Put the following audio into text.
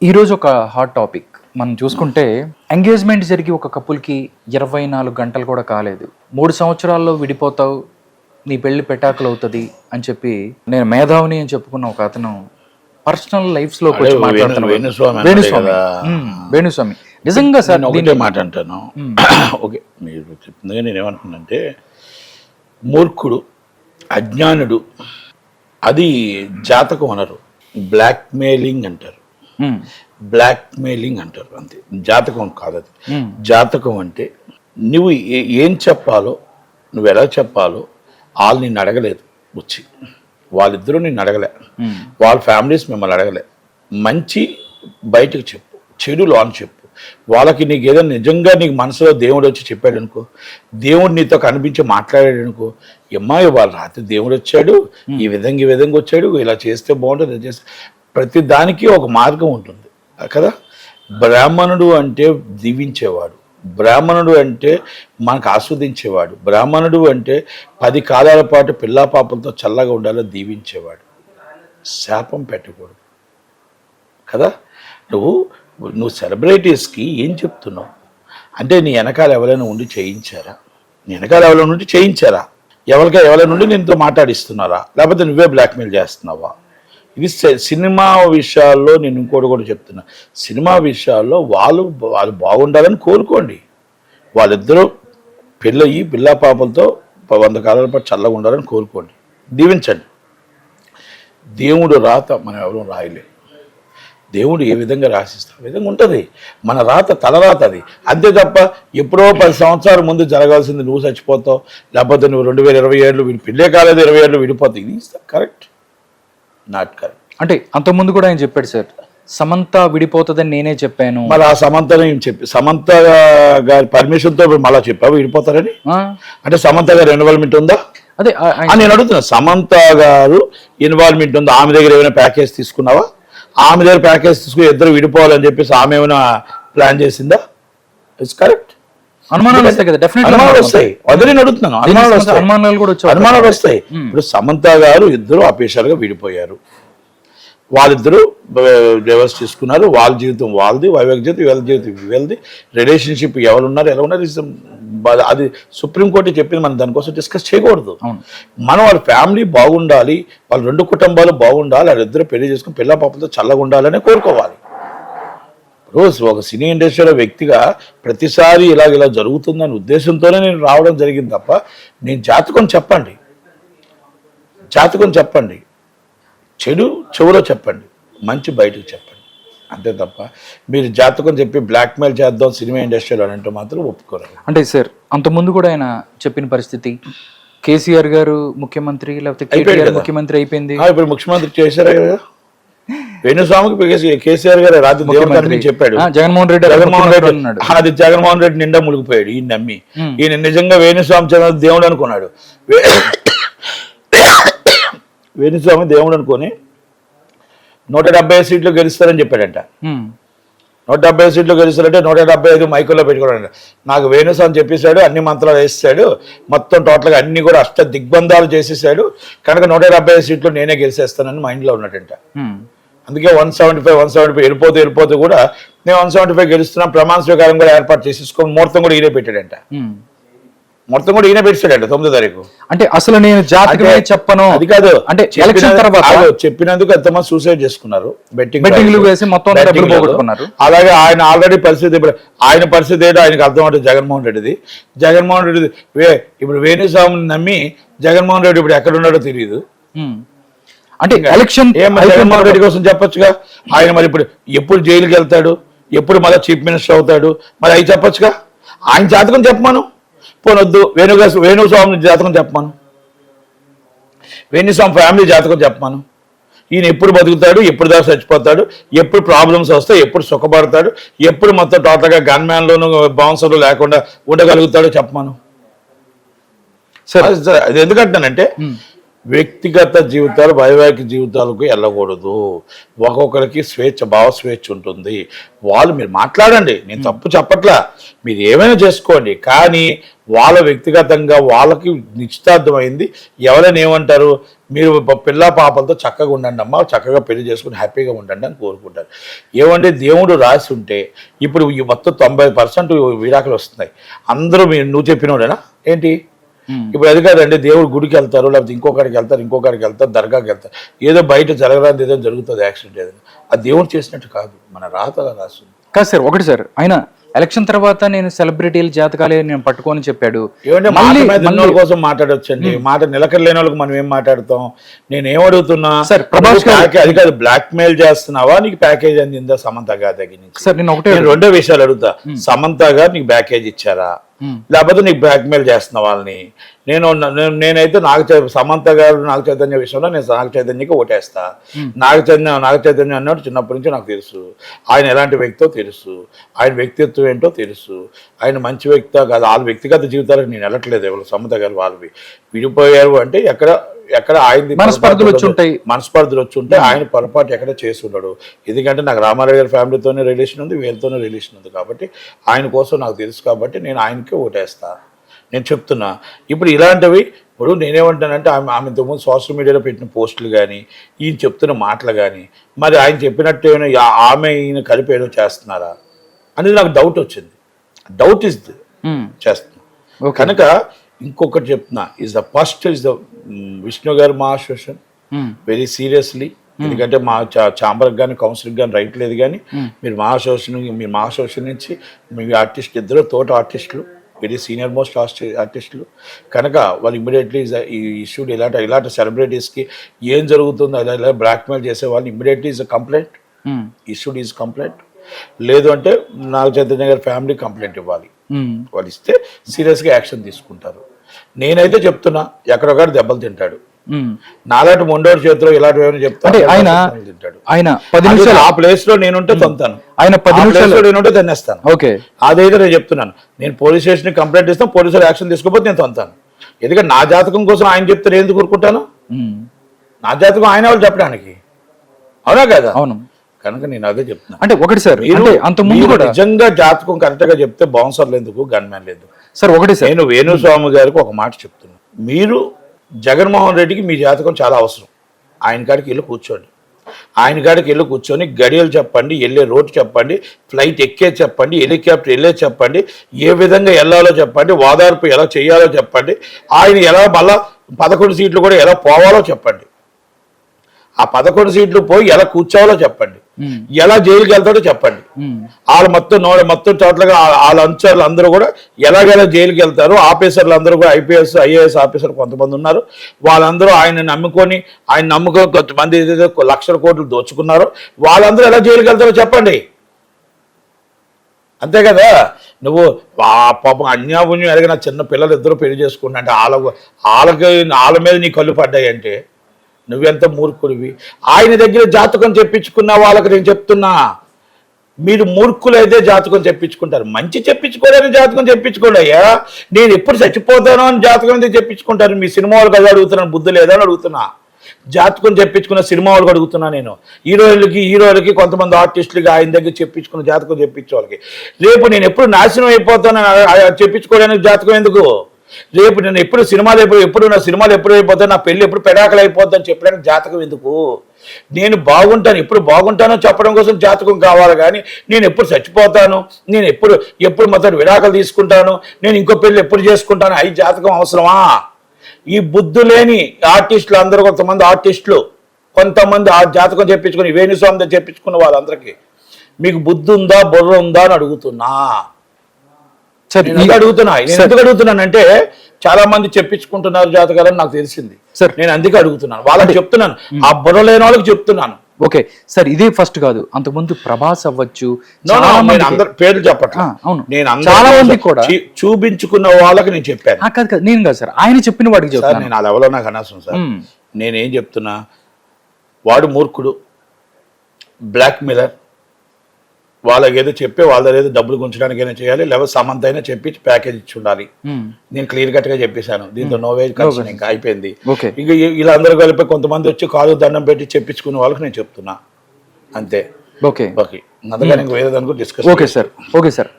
ఈరోజు ఒక hot topic మనం చూసుకుంటే ఎంగేజ్మెంట్ జరిగి ఒక కపుల్కి 24 గంటలు కూడా కాలేదు, 3 సంవత్సరాల్లో విడిపోతావు, నీ పెళ్లి పెటాకులు అవుతుంది అని చెప్పి నేను మేధావిని అని చెప్పుకున్న ఒక అతను పర్సనల్ లైఫ్స్ లోకి వచ్చి మాట్లాడుతున్నాను. వేణుస్వామి నిజంగా సార్ ఒకటే మాట అంటాను. ఓకే, మీరు చెప్తుందిగా నేనేమంటున్నానంటే, మూర్ఖుడు, అజ్ఞానుడు, అది జాతకం అనరు, బ్లాక్మెయిలింగ్ అంటారు. బ్లాక్మెయిలింగ్ అంటారు, అంతే. జాతకం కాదు అది. జాతకం అంటే నువ్వు ఏం చెప్పాలో, నువ్వు ఎలా చెప్పాలో వాళ్ళు నిన్ను అడగలేదు వచ్చి, వాళ్ళిద్దరూ నిన్ను అడగలే, వాళ్ళ ఫ్యామిలీస్ మిమ్మల్ని అడగలే. మంచి బయటకు చెప్పు, చెడు లోన్ చెప్పు. వాళ్ళకి నీకు ఏదైనా నిజంగా నీకు మనసులో దేవుడు వచ్చి చెప్పాడు అనుకో, దేవుడు నీతో కనిపించి మాట్లాడాడు అనుకో, అమ్మాయి వాళ్ళు రాత్రి దేవుడు వచ్చాడు, ఈ విధంగా వచ్చాడు, ఇలా చేస్తే బాగుంటుంది, ఇలా చేస్తే. ప్రతి దానికి ఒక మార్గం ఉంటుంది కదా. బ్రాహ్మణుడు అంటే దీవించేవాడు, బ్రాహ్మణుడు అంటే మనకు ఆస్వాదించేవాడు, బ్రాహ్మణుడు అంటే 10 కాలాల పాటు పిల్లా పాపలతో చల్లగా ఉండాలో దీవించేవాడు, శాపం పెట్టకూడదు కదా. నువ్వు సెలబ్రిటీస్కి ఏం చెప్తున్నావు అంటే, నీ వెనకాల ఎవరైనా ఉండి చేయించారా, నీ వెనకాల ఎవరైనా ఉండి చేయించారా, ఎవరైనా ఉండి నీతో మాట్లాడిస్తున్నారా, లేకపోతే నువ్వే బ్లాక్మెయిల్ చేస్తున్నావా? ఇది సినిమా విషయాల్లో నేను ఇంకోటి కూడా చెప్తున్నా, సినిమా విషయాల్లో వాళ్ళు బాగుండాలని కోరుకోండి, వాళ్ళిద్దరూ పెళ్ళయి పిల్లా పాపలతో 100 కాలాల పాటు చల్లగా ఉండాలని కోరుకోండి, దీవించండి. దేవుడు రాత మనం ఎవరూ రాయలేము, దేవుడు ఏ విధంగా రాసిస్తాం ఆ విధంగా ఉంటుంది, మన రాత తలరాత అది, అంతే తప్ప ఎప్పుడో 10 సంవత్సరాల ముందు జరగాల్సింది నువ్వు చచ్చిపోతావు, లేకపోతే నువ్వు 2027 పెళ్ళే కాలేదు 27 విడిపోతావు. ఇది కరెక్ట్? Not correct. అంటే అంతకుముందు కూడా ఆయన చెప్పాడు సార్, సమంత విడిపోతుందని నేనే చెప్పాను. మళ్ళీ ఆ సమంతని సమంత గారి పర్మిషన్తో మళ్ళీ చెప్పావు విడిపోతారని? అంటే సమంత గారి ఇన్వాల్వ్మెంట్ ఉందా? అదే నేను అడుగుతున్నా, సమంత గారు ఇన్వాల్వ్మెంట్ ఉందా? ఆమె దగ్గర ఏమైనా ప్యాకేజ్ తీసుకున్నావా? ఆమె దగ్గర ప్యాకేజ్ తీసుకుని ఇద్దరు విడిపోవాలని చెప్పేసి ఆమె ఏమైనా ప్లాన్ చేసిందా? It's correct. అనుమానాలు వస్తాయి కదా, అనుమానాలు వస్తాయి, అదే నేను అడుగుతున్నాను. అనుమానాలు కూడా వచ్చాయి, అనుమానాలు వస్తాయి. ఇప్పుడు సమంత గారు ఇద్దరు అఫీషియల్గా విడిపోయారు, వాళ్ళిద్దరూ డైవర్స్ తీసుకున్నారు, వాళ్ళ జీవితం వాళ్ళది, వైవాహిక జీవితం వీళ్ళ జీవితం వీళ్ళది, రిలేషన్షిప్ ఎవరున్నారు ఎలా ఉన్నారు అది సుప్రీంకోర్టు చెప్పింది, మనం దానికోసం డిస్కస్ చేయకూడదు. మనం వాళ్ళ ఫ్యామిలీ బాగుండాలి, వాళ్ళ 2 కుటుంబాలు బాగుండాలి, వాళ్ళిద్దరు పెళ్లి చేసుకుని పిల్ల పాపలతో చల్లగా ఉండాలని కోరుకోవాలి. రోజు ఒక సినీ ఇండస్ట్రీలో వ్యక్తిగా ప్రతిసారి ఇలా జరుగుతుందనే ఉద్దేశంతోనే నేను రావడం జరిగింది తప్ప, నేను జాతకం చెప్పండి, చెడు చెవులో చెప్పండి, మంచి బయటకు చెప్పండి, అంతే తప్ప మీరు జాతకం చెప్పి బ్లాక్మెయిల్ చేద్దాం సినిమా ఇండస్ట్రీలో అంటే మాత్రం ఒప్పుకోరు. అంటే సార్ అంతకుముందు కూడా ఆయన చెప్పిన పరిస్థితి, కేసీఆర్ గారు ముఖ్యమంత్రి లేకపోతే ముఖ్యమంత్రి అయిపోయింది, ఇప్పుడు ముఖ్యమంత్రి చేశారా కదా వేణుస్వామికి, కేసీఆర్ గారు రాత్రి దేవుడు చెప్పాడు, జగన్మోహన్ రెడ్డి అది జగన్మోహన్ రెడ్డి నిండా మునిగిపోయాడు ఈయన నమ్మి. ఈయన నిజంగా వేణుస్వామి చంద్ర దేవుడు అనుకున్నాడు, వేణుస్వామి దేవుడు అనుకొని 170 సీట్లు గెలుస్తారని చెప్పాడంట. 170 సీట్లు గెలుస్తారంటే 175 మైకుల్లో పెట్టుకోవడం. నాకు వేణుస్వామి చెప్పేశాడు, అన్ని మంత్రాలు వేసేసాడు, మొత్తం టోటల్గా అన్ని కూడా అష్ట దిగ్బంధాలు చేసేసాడు, కనుక 175 సీట్లు నేనే గెలిచేస్తానని మైండ్లో ఉన్నట్టంట. అందుకే 175 వెళ్ళిపోతూ కూడా నేను 175 గెలుస్తున్నా, ప్రమాణ స్వీకారం కూడా ఏర్పాటు చేసేసుకొని ముహూర్తం కూడా ఈయనే పెట్టాడంట. మొత్తం కూడా ఈయన పెట్టాడంట 9వ తారీఖు. అంటే అసలు నేను జాతకమే చెప్పను, అది కాదు, అంటే ఎలక్షన్ తర్వాత చెప్పినందుకు ఎంతమంది సూసైడ్ చేసుకున్నారు, బెట్టింగ్లు వేసి మొత్తం డబ్బులు పోగొట్టుకున్నారు. అలాగే ఆయన ఆల్రెడీ పరిస్థితి, ఆయన పరిస్థితి ఏంటో ఆయనకు అర్థమవుతుంది. జగన్మోహన్ రెడ్డి ఇప్పుడు వేణుస్వామిని నమ్మి జగన్మోహన్ రెడ్డి ఇప్పుడు ఎక్కడున్నాడో తెలియదు. అంటే ఎలక్షన్ జగన్మోహన్ రెడ్డి కోసం చెప్పొచ్చుగా, ఆయన మరి ఇప్పుడు ఎప్పుడు జైలుకి వెళ్తాడు, ఎప్పుడు మళ్ళీ చీఫ్ మినిస్టర్ అవుతాడు, మరి అవి చెప్పొచ్చుగా. ఆయన జాతకం చెప్పమాను, పోనొద్దు వేణుస్వామి జాతకం చెప్పమాను, వేణుస్వామి ఫ్యామిలీ జాతకం చెప్పమాను. ఈయన ఎప్పుడు బతుకుతాడు, ఎప్పుడు దాకా చచ్చిపోతాడు, ఎప్పుడు ప్రాబ్లమ్స్ వస్తాయి, ఎప్పుడు సుఖపడతాడు, ఎప్పుడు మొత్తం టోటల్గా గన్మ్యాన్లోనూ బౌన్సర్లు లేకుండా ఉండగలుగుతాడో చెప్పమాను. అది ఎందుకంటానంటే, వ్యక్తిగత జీవితాలు వైవాహిక జీవితాలకు వెళ్ళకూడదు. ఒక్కొక్కరికి స్వేచ్ఛ, భావ స్వేచ్ఛ ఉంటుంది. వాళ్ళు మీరు మాట్లాడండి, నేను తప్పు చెప్పట్లా, మీరు ఏమైనా చేసుకోండి, కానీ వాళ్ళ వ్యక్తిగతంగా వాళ్ళకి నిశ్చితార్థమైంది. ఎవరైనా ఏమంటారు, మీరు పిల్ల పాపలతో చక్కగా ఉండండి అమ్మా, చక్కగా పెళ్లి చేసుకుని హ్యాపీగా ఉండండి అని కోరుకుంటారు. ఏమంటే దేవుడు రాసి ఉంటే ఇప్పుడు ఈ మొత్తం 90% విడాకులు వస్తున్నాయి. అందరూ నువ్వు చెప్పినోడేనా ఏంటి? ఇప్పుడు అది కాదండి, దేవుడు గుడికి వెళ్తారు, లేకపోతే ఇంకొకరికి వెళ్తారు, దర్గాకి వెళ్తారు, ఏదో బయట జరగరాంది ఏదో జరుగుతుంది, యాక్సిడెంట్ ఏదైనా, అది దేవుడు చేసినట్టు కాదు, మన రాతలా రాస్తుంది. కాదు సార్, ఒకటి సార్, ఆయన ఎలక్షన్ తర్వాత నేను సెలబ్రిటీల జాతకాలే నేను పట్టుకొని చెప్పాడు. ఏమంటే మాట కోసం మాట్లాడొచ్చండి, మాట నిలకడలేని వాళ్ళకి మనం ఏం మాట్లాడతాం. నేను ఏమడుగుతున్నా సార్, ప్రభాస్ అది కాదు, బ్లాక్ మెయిల్ చేస్తున్నావా, నీకు ప్యాకేజ్ అందిందా సమంత గారి దగ్గర నుంచి? సార్ నేను ఒకటే రెండో విషయాలు అడుగుతా, సమంత గారు నీకు ప్యాకేజ్ ఇచ్చారా, లేకపోతే నీకు బ్లాక్మెయిల్ చేస్తున్న వాళ్ళని? నేనైతే సమంత గారు నాగ చైతన్య విషయంలో నేను నాగ చైతన్యకి ఓటేస్తా. నాగ చైతన్య అన్నాడు చిన్నప్పటి నుంచి నాకు తెలుసు, ఆయన ఎలాంటి వ్యక్తో తెలుసు, ఆయన వ్యక్తిత్వం ఏంటో తెలుసు, ఆయన మంచి వ్యక్తి కాదు. వాళ్ళ వ్యక్తిగత జీవితాలకు నేను వెళ్ళట్లేదు. ఎవరు సమంత గారు వాళ్ళవి విడిపోయారు అంటే ఎక్కడ ఆయన మనస్పర్ధలు వచ్చి ఉంటాయి, ఆయన పొరపాటు ఎక్కడ చేసి ఉండడు. ఎందుకంటే నాకు రామారావు గారి ఫ్యామిలీతోనే రిలేషన్ ఉంది, వీళ్ళతోనే రిలేషన్ ఉంది, కాబట్టి ఆయన కోసం నాకు తెలుసు, కాబట్టి నేను ఆయనకే ఓటేస్తా. నేను చెప్తున్నా. ఇప్పుడు ఇలాంటివి, ఇప్పుడు నేనేమంటానంటే ఆమె ఇంతకుముందు సోషల్ మీడియాలో పెట్టిన పోస్టులు కానీ, ఈయన చెప్తున్న మాటలు కానీ, మరి ఆయన చెప్పినట్టు ఏమైనా ఆమె ఈయన కలిపి ఏదో చేస్తున్నారా అనేది నాకు డౌట్ వచ్చింది. డౌట్ ఇస్ చేస్తున్నా. కనుక ఇంకొకటి చెప్తున్నా, ఫస్ట్ ఇస్ ద విష్ణు గారు మహాశ్వషన్ వెరీ సీరియస్లీ. ఎందుకంటే మా ఛాంబర్కి కానీ కౌన్సిల్కి కానీ రైట్ లేదు, కానీ మీరు మహాశోషన్ నుంచి మీ ఆర్టిస్ట్ ఇద్దరు తోట ఆర్టిస్టులు, వెరీ సీనియర్ మోస్ట్ ఆర్టిస్టులు. కనుక వాళ్ళు ఇమ్మీడియట్లీ ఈ ఇష్యూడ్ ఇలాంటి సెలబ్రిటీస్కి ఏం జరుగుతుందో ఇలా బ్లాక్మెయిల్ చేసే వాళ్ళు immediately is a complaint, issued is complaint. లేదు అంటే నాగ చైతన్య గారి ఫ్యామిలీ కంప్లైంట్ ఇవ్వాలి. వాళ్ళు ఇస్తే సీరియస్గా యాక్షన్ తీసుకుంటారు. నేనైతే చెప్తున్నా, ఎక్కడొక్కడ దెబ్బలు తింటాడు. నాలాంటి మొండోడి చేతిలో ఇలాంటి ఏమైనా చెప్తాడు, ఆయన ఆ ప్లేస్ లో నేనుంటే తొంతాను, ఆయన 10 నిమిషాలు నేనుంటే తన్నేస్తాను. అదైతే నేను చెప్తున్నాను. నేను పోలీస్ స్టేషన్ కంప్లైంట్ ఇస్తాను, పోలీసులు యాక్షన్ తీసుకోకపోతే నేను తొంతాను. ఎందుకంటే నా జాతకం కోసం ఆయన చెప్తే ఎందుకు ఊరుకుంటాను? నా జాతకం ఆయన వాళ్ళు చెప్పడానికి, అవునా కదా? అవును. కనుక నేను అదే చెప్తున్నా. అంటే ఒకటి సార్, అంత ముందు కూడా నిజంగా జాతకం కరెక్ట్ గా చెప్తే బౌన్సర్లు ఎందుకు, గన్మ్యాన్లు ఎందుకు? సార్ ఒకటి సార్, నేను వేణుస్వామి గారికి ఒక మాట చెప్తున్నా. మీరు జగన్మోహన్ రెడ్డికి మీ జాతకం చాలా అవసరం. ఆయన కాడికి వెళ్ళి కూర్చోండి, ఆయన కాడికి వెళ్ళి కూర్చొని గడియలు చెప్పండి, వెళ్ళే రోడ్డు చెప్పండి, ఫ్లైట్ ఎక్కే చెప్పండి, హెలికాప్టర్ వెళ్ళే చెప్పండి, ఏ విధంగా వెళ్ళాలో చెప్పండి, ఓదార్పు ఎలా చేయాలో చెప్పండి, ఆయన ఎలా మళ్ళా 11 సీట్లు కూడా ఎలా పోవాలో చెప్పండి, ఆ 11 సీట్లు పోయి ఎలా కూర్చోవాలో చెప్పండి, ఎలా జైలుకి వెళ్తాడో చెప్పండి. వాళ్ళు మొత్తం చోట్లగా వాళ్ళ అంచర్లు అందరూ కూడా ఎలాగెలా జైలుకి వెళ్తారు. ఆఫీసర్లు అందరూ కూడా IPS IAS ఆఫీసర్ కొంతమంది ఉన్నారు, వాళ్ళందరూ ఆయన నమ్ముకొని కొంతమంది ఏదైతే లక్షల కోట్లు దోచుకున్నారో వాళ్ళందరూ ఎలా జైలుకి వెళ్తారో చెప్పండి. అంతే కదా? నువ్వు పాపం అన్యాపుణ్యం ఎరగిన చిన్న పిల్లలు ఇద్దరు పెళ్లి చేసుకున్నా అంటే వాళ్ళ మీద నీ కళ్ళు పడ్డాయి అంటే నువ్వెంత మూర్ఖుడివి. ఆయన దగ్గర జాతకం చెప్పించుకున్న వాళ్ళకి నేను చెప్తున్నా, మీరు మూర్ఖులైతే జాతకం చెప్పించుకుంటారు, మంచి చెప్పించుకోలేని జాతకం చెప్పించుకోండి. అయ్యా నేను ఎప్పుడు చచ్చిపోతానో అని జాతకం అయితే చెప్పించుకుంటారు. మీ సినిమా వాళ్ళకి అది అడుగుతున్నాను, బుద్ధి లేదా అని అడుగుతున్నా. జాతకం చెప్పించుకున్న సినిమా వాళ్ళకి అడుగుతున్నా నేను. హీరోలకి కొంతమంది ఆర్టిస్టులకి ఆయన దగ్గర చెప్పించుకున్న జాతకం చెప్పించే వాళ్ళకి. రేపు నేను ఎప్పుడు నాశనం అయిపోతానని చెప్పించుకోవడానికి జాతకం ఎందుకు? రేపు నేను ఎప్పుడు నా సినిమాలు ఎప్పుడు అయిపోతాను, నా పెళ్ళి ఎప్పుడు పెడాకలు అయిపోతాను చెప్పడానికి జాతకం ఎందుకు? నేను బాగుంటాను, ఎప్పుడు బాగుంటానో చెప్పడం కోసం జాతకం కావాలి, కానీ నేను ఎప్పుడు చచ్చిపోతాను, నేను ఎప్పుడు మొత్తం విడాకలు తీసుకుంటాను, నేను ఇంకో పెళ్ళి ఎప్పుడు చేసుకుంటాను, అవి జాతకం అవసరమా? ఈ బుద్ధి లేని ఆర్టిస్టులు అందరూ, కొంతమంది ఆ జాతకం చెప్పించుకుని వేణుస్వామి చెప్పించుకున్న వాళ్ళందరికీ మీకు బుద్ధి ఉందా, బుర్ర ఉందా అని అడుగుతున్నా. ఎందుకు అడుగుతున్నానంటే చాలా మంది చెప్పించుకుంటున్నారు జాతకాలని నాకు తెలిసింది సార్. నేను అందుకే అడుగుతున్నాను, వాళ్ళకి చెప్తున్నాను, ఆ బుర్ర లేని వాళ్ళకి చెప్తున్నాను. ఓకే సార్, ఇదే ఫస్ట్ కాదు, అంతకుముందు ప్రభాస్ అవ్వచ్చు, అందరు పేర్లు చెప్పట్లా. నేను చాలా మంది కూడా చూపించుకున్న వాళ్ళకి నేను చెప్పాను. కాదు నేను కాదు సార్, ఆయన చెప్పిన వాడికి చెప్తాను. నేను అలా ఎవరో నాకు అనవసరం సార్. నేనేం చెప్తున్నా, వాడు మూర్ఖుడు, బ్లాక్ మెయిలర్, వాళ్ళకి ఏదో చెప్పి వాళ్ళ దగ్గర ఏదో డబ్బులు గుంచడానికైనా చేయాలి, లేకపోతే సమంత అయినా చెప్పి ప్యాకేజ్ ఇచ్చి ఉండాలి. నేను క్లియర్ కట్ గా చెప్పేశాను, దీంతో నో వే కన్సర్న్, ఇంకా అయిపోయింది. ఓకే. ఇంకా వీళ్ళందరూ కలిపి కొంతమంది వచ్చి కాదు దండం పెట్టి చెప్పించుకునే వాళ్ళకి నేను చెప్తున్నా అంతే. ఓకే ఓకే, అంతగా వేరే దానికి discuss. Okay sir, okay sir.